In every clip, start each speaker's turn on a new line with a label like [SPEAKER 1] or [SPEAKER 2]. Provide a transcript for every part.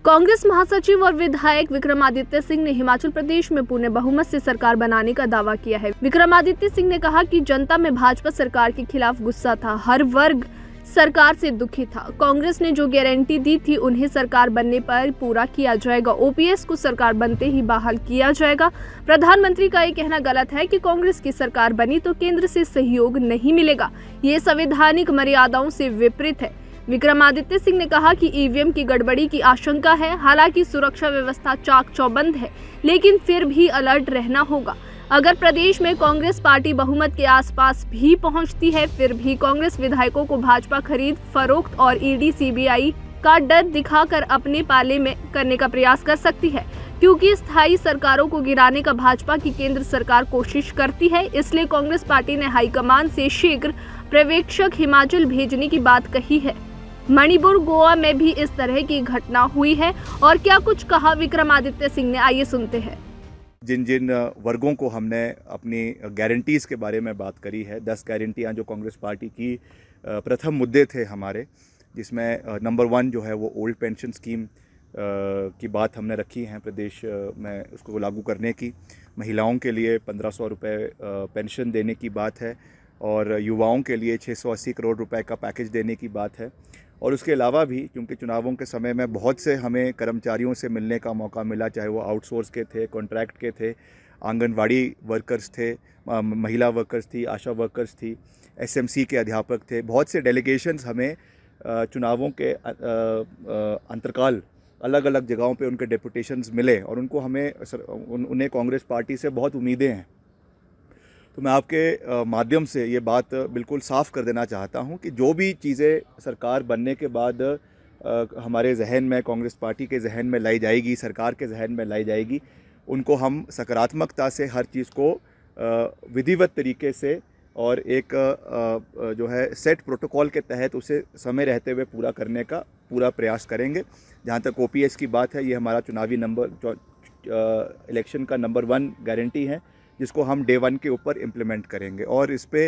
[SPEAKER 1] कांग्रेस महासचिव और विधायक विक्रमादित्य सिंह ने हिमाचल प्रदेश में पूर्ण बहुमत से सरकार बनाने का दावा किया है। विक्रमादित्य सिंह ने कहा कि जनता में भाजपा सरकार के खिलाफ गुस्सा था, हर वर्ग सरकार से दुखी था। कांग्रेस ने जो गारंटी दी थी उन्हें सरकार बनने पर पूरा किया जाएगा। ओपीएस को सरकार बनते ही बहाल किया जाएगा। प्रधानमंत्री का ये कहना गलत है कि कांग्रेस की सरकार बनी तो केंद्र से सहयोग नहीं मिलेगा। ये संवैधानिक मर्यादाओं से विपरीत है। विक्रमादित्य सिंह ने कहा कि ईवीएम की गड़बड़ी की आशंका है। हालांकि सुरक्षा व्यवस्था चाक चौबंद है, लेकिन फिर भी अलर्ट रहना होगा। अगर प्रदेश में कांग्रेस पार्टी बहुमत के आसपास भी पहुंचती है, फिर भी कांग्रेस विधायकों को भाजपा खरीद फरोख्त और ईडी सीबीआई का डर दिखाकर अपने पाले में करने का प्रयास कर सकती है, क्योंकि स्थायी सरकारों को गिराने का भाजपा की केंद्र सरकार कोशिश करती है। इसलिए कांग्रेस पार्टी ने हाईकमान से शीघ्र पर्यवेक्षक हिमाचल भेजने की बात कही है। मणिपुर, गोवा में भी इस तरह की घटना हुई है और क्या कुछ कहा विक्रमादित्य सिंह ने, आइए सुनते हैं।
[SPEAKER 2] जिन जिन वर्गों को हमने अपनी गारंटीज़ के बारे में बात करी है, 10 गारंटियाँ जो कांग्रेस पार्टी की प्रथम मुद्दे थे हमारे, जिसमें नंबर 1 जो है वो ओल्ड पेंशन स्कीम की बात हमने रखी है प्रदेश में उसको लागू करने की। महिलाओं के लिए 1500 रुपये पेंशन देने की बात है और युवाओं के लिए 680 करोड़ रुपए का पैकेज देने की बात है। और उसके अलावा भी, क्योंकि चुनावों के समय में बहुत से हमें कर्मचारियों से मिलने का मौका मिला, चाहे वो आउटसोर्स के थे, कॉन्ट्रैक्ट के थे, आंगनवाड़ी वर्कर्स थे, महिला वर्कर्स थी, आशा वर्कर्स थी, एसएमसी के अध्यापक थे। बहुत से डेलीगेशंस हमें चुनावों के अंतरकाल अलग अलग जगहों पे उनके डेपुटेशंस मिले और उनको उन्हें कांग्रेस पार्टी से बहुत उम्मीदें हैं। तो मैं आपके माध्यम से ये बात बिल्कुल साफ़ कर देना चाहता हूँ कि जो भी चीज़ें सरकार बनने के बाद हमारे जहन में, कांग्रेस पार्टी के जहन में लाई जाएगी, सरकार के जहन में लाई जाएगी, उनको हम सकारात्मकता से हर चीज़ को विधिवत तरीके से और एक जो है सेट प्रोटोकॉल के तहत उसे समय रहते हुए पूरा करने का पूरा प्रयास करेंगे। जहाँ तक ओपीएस की बात है, ये हमारा चुनावी इलेक्शन का नंबर 1 गारंटी है, जिसको हम डे 1 के ऊपर इम्प्लीमेंट करेंगे। और इस पे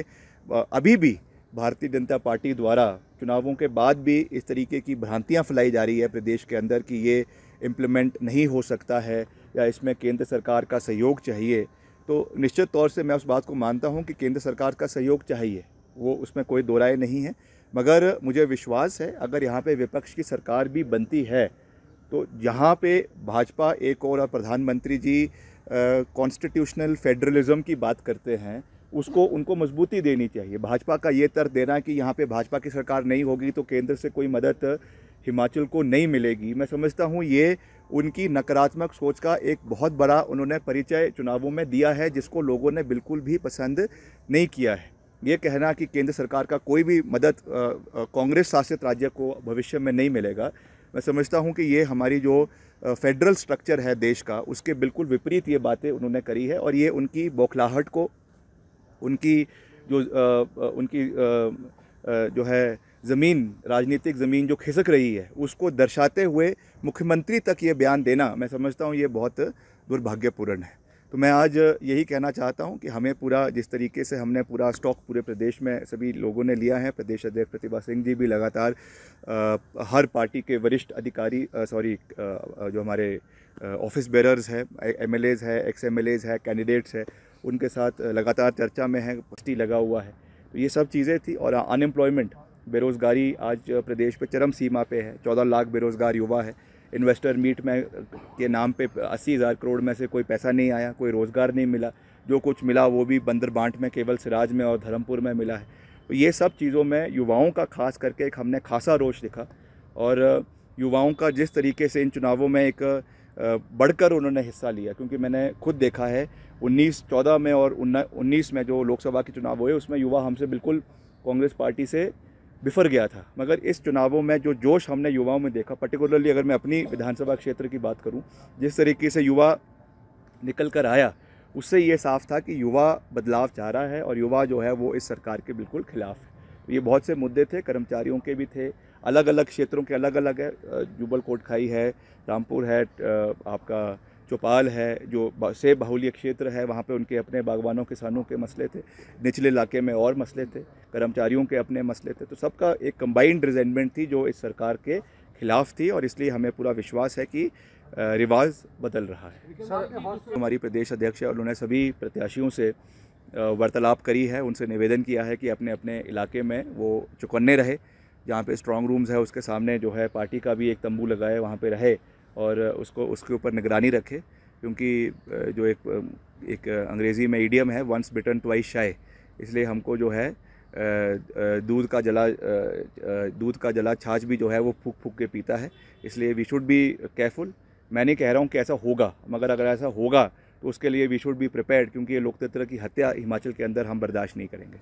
[SPEAKER 2] अभी भी भारतीय जनता पार्टी द्वारा चुनावों के बाद भी इस तरीके की भ्रांतियां फैलाई जा रही है प्रदेश के अंदर कि ये इम्प्लीमेंट नहीं हो सकता है या इसमें केंद्र सरकार का सहयोग चाहिए। तो निश्चित तौर से मैं उस बात को मानता हूं कि केंद्र सरकार का सहयोग चाहिए, वो उसमें कोई दो राय नहीं है। मगर मुझे विश्वास है अगर यहाँ पर विपक्ष की सरकार भी बनती है तो यहाँ पर भाजपा एक और प्रधानमंत्री जी कॉन्स्टिट्यूशनल फेडरलिज्म की बात करते हैं, उसको उनको मजबूती देनी चाहिए। भाजपा का ये तर्क देना कि यहाँ पे भाजपा की सरकार नहीं होगी तो केंद्र से कोई मदद हिमाचल को नहीं मिलेगी, मैं समझता हूँ ये उनकी नकारात्मक सोच का एक बहुत बड़ा उन्होंने परिचय चुनावों में दिया है, जिसको लोगों ने बिल्कुल भी पसंद नहीं किया है। ये कहना कि केंद्र सरकार का कोई भी मदद कांग्रेस शासित राज्य को भविष्य में नहीं मिलेगा, मैं समझता हूँ कि ये हमारी जो फेडरल स्ट्रक्चर है देश का, उसके बिल्कुल विपरीत ये बातें उन्होंने करी है। और ये उनकी बौखलाहट को, उनकी जो है ज़मीन, राजनीतिक ज़मीन जो खिसक रही है, उसको दर्शाते हुए मुख्यमंत्री तक ये बयान देना, मैं समझता हूँ ये बहुत दुर्भाग्यपूर्ण है। तो मैं आज यही कहना चाहता हूं कि हमें पूरा, जिस तरीके से हमने पूरा स्टॉक पूरे प्रदेश में सभी लोगों ने लिया है, प्रदेश अध्यक्ष प्रतिभा सिंह जी भी लगातार हर पार्टी के वरिष्ठ अधिकारी जो हमारे ऑफिस बेरर्स है, एमएलएज है, एक्स एमएलएज है, कैंडिडेट्स है, उनके साथ लगातार चर्चा में है, पोस्टी लगा हुआ है। तो ये सब चीज़ें थी। और अनएम्प्लॉयमेंट, बेरोज़गारी आज प्रदेश पे चरम सीमा पे है, 14 लाख बेरोज़गार युवा है। इन्वेस्टर मीट में के नाम पे 80,000 करोड़ में से कोई पैसा नहीं आया, कोई रोज़गार नहीं मिला, जो कुछ मिला वो भी बंदरबांट में, केवल सिराज में और धर्मपुर में मिला है। तो ये सब चीज़ों में युवाओं का खास करके एक हमने खासा रोष दिखा और युवाओं का जिस तरीके से इन चुनावों में एक बढ़कर उन्होंने हिस्सा लिया, क्योंकि मैंने खुद देखा है 14 में और 19 में जो लोकसभा के चुनाव हुए, उसमें युवा हमसे बिल्कुल कांग्रेस पार्टी से बिफर गया था। मगर इस चुनावों में जो जोश हमने युवाओं में देखा, पर्टिकुलरली अगर मैं अपनी विधानसभा क्षेत्र की बात करूं, जिस तरीके से युवा निकल कर आया, उससे ये साफ था कि युवा बदलाव चाह रहा है और युवा जो है वो इस सरकार के बिल्कुल खिलाफ है। तो ये बहुत से मुद्दे थे, कर्मचारियों के भी थे, अलग अलग क्षेत्रों के अलग अलग है। जुब्बल कोटखाई है, रामपुर है, आपका चौपाल है, जो सेब बाहुल्य क्षेत्र है, वहाँ पे उनके अपने बागवानों किसानों के मसले थे, निचले इलाके में और मसले थे, कर्मचारियों के अपने मसले थे। तो सबका एक कंबाइंड रिजेंटमेंट थी जो इस सरकार के खिलाफ थी और इसलिए हमें पूरा विश्वास है कि रिवाज बदल रहा है। हमारी प्रदेश अध्यक्ष है और उन्होंने सभी प्रत्याशियों से वार्तालाप करी है, उनसे निवेदन किया है कि अपने अपने इलाके में वो चौकन्ने रहे, जहाँ पे स्ट्रांग रूम्स है उसके सामने जो है पार्टी का भी एक तंबू लगाए, वहाँ पे रहे और उसके ऊपर निगरानी रखे, क्योंकि जो एक अंग्रेज़ी में इडियम है, वंस बिटन ट्वाइस शाय, इसलिए हमको जो है दूध का जला छाछ भी जो है वो फूक फूक के पीता है, इसलिए वी शुड बी केयरफुल। मैं नहीं कह रहा हूँ कि ऐसा होगा, मगर अगर ऐसा होगा तो उसके लिए वी शुड बी प्रिपेयर्ड, क्योंकि ये लोकतंत्र की हत्या हिमाचल के अंदर हम बर्दाश्त नहीं करेंगे।